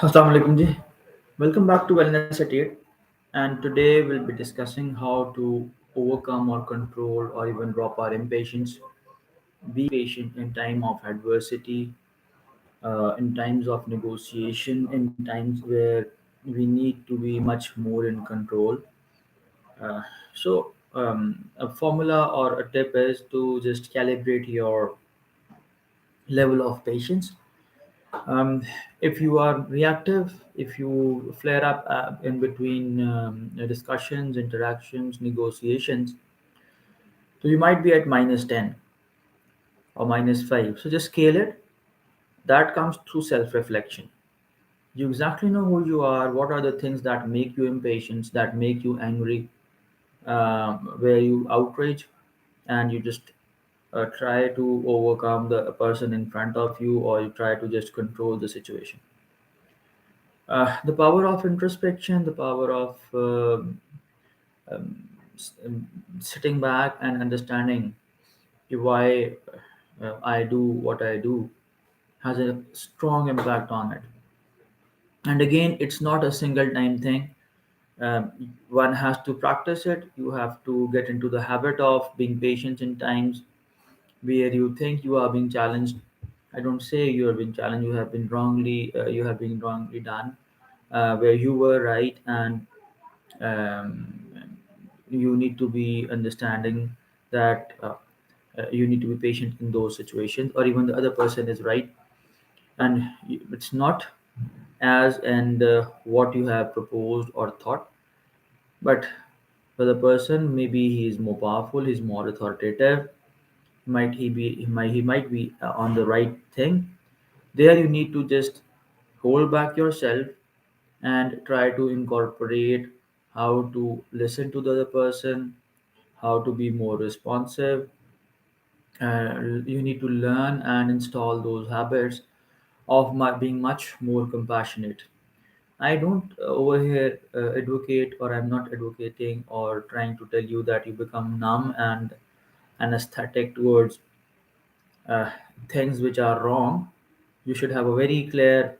Assalamu alaikum ji. Welcome back to Wellness at 8. And today we'll be discussing how to overcome or control or even drop our impatience. Be patient in time of adversity, in times of negotiation, in times where we need to be much more in control. A formula or a tip is to just calibrate your level of patience. Um, if you are reactive, if you flare up in between discussions, interactions, negotiations, so you might be at minus 10 or minus 5. So just scale it. That comes through self reflection. You exactly know who you are, what are the things that make you impatient, that make you angry, where you outrage, and you just try to overcome the person in front of you, or you try to just control the situation. The power of introspection, the power of um, sitting back and understanding why I do what I do has a strong impact on it. And again, it's not a single time thing. One has to practice it. You have to get into the habit of being patient in times where you think you are being challenged. I don't say you are being challenged. You have been wrongly done, where you were right, and um, you need to be understanding that you need to be patient in those situations, or even the other person is right, and it's not as and what you have proposed or thought, but for the person, maybe he is more powerful, he's more authoritative, he might be on the right thing. There you need to just hold back yourself and try to incorporate how to listen to the other person, how to be more responsive. You need to learn and install those habits of being much more compassionate. I don't over here advocate, or I'm not advocating or trying to tell you that you become numb and anesthetic towards uh, things which are wrong. You should have a very clear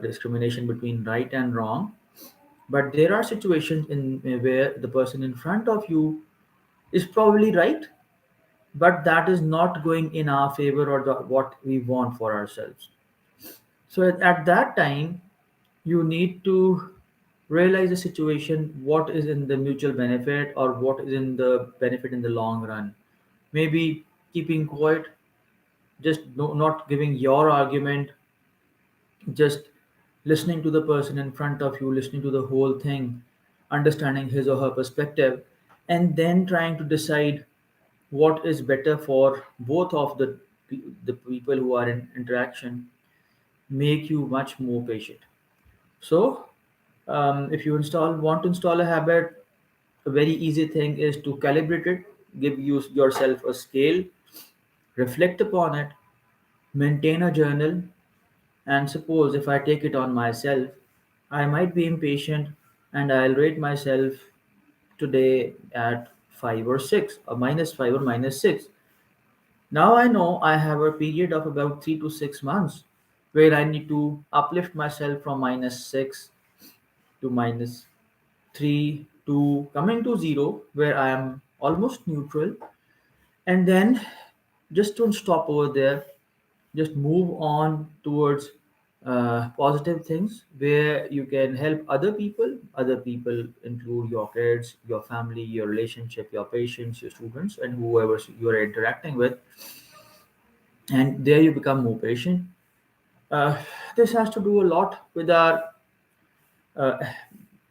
discrimination between right and wrong. But there are situations in where the person in front of you is probably right, but that is not going in our favor, or what we want for ourselves. So at that time, you need to realize the situation, what is in the mutual benefit or what is in the benefit in the long run. Maybe keeping quiet, just not giving your argument, just listening to the person in front of you, listening to the whole thing, understanding his or her perspective, and then trying to decide what is better for both of the people who are in interaction, make you much more patient. So, if you want to install a habit, a very easy thing is to calibrate it, give yourself a scale, reflect upon it, maintain a journal, and suppose if I take it on myself, I might be impatient and I'll rate myself today at 5 or 6, or minus 5 or minus 6. Now I know I have a period of about 3 to 6 months where I need to uplift myself from minus 6 to minus 3 to coming to 0, where I am almost neutral. And then just don't stop over there, just move on towards positive things where you can help other people include your kids, your family, your relationship, your patients, your students, and whoever you are interacting with, and there you become more patient. uh, this has to do a lot with our uh,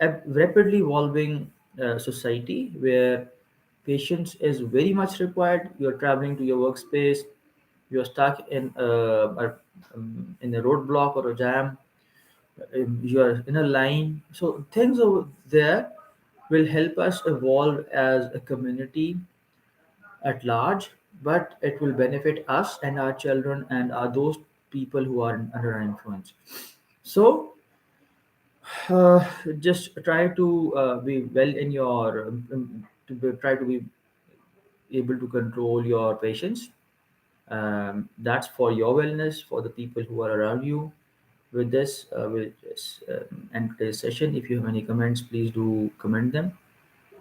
a rapidly evolving society where patience is very much required. You're traveling to your workspace, you're stuck in a roadblock or a jam, you're in a line. So things over there will help us evolve as a community at large, but it will benefit us and our children and those people who are under our influence. So uh, just try to be well in your try to be able to control your patients. That's for your wellness, for the people who are around you. With this, we'll just end today's session. If you have any comments, please do comment them.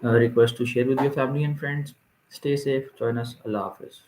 Request to share with your family and friends. Stay safe. Join us. Allah Hafiz.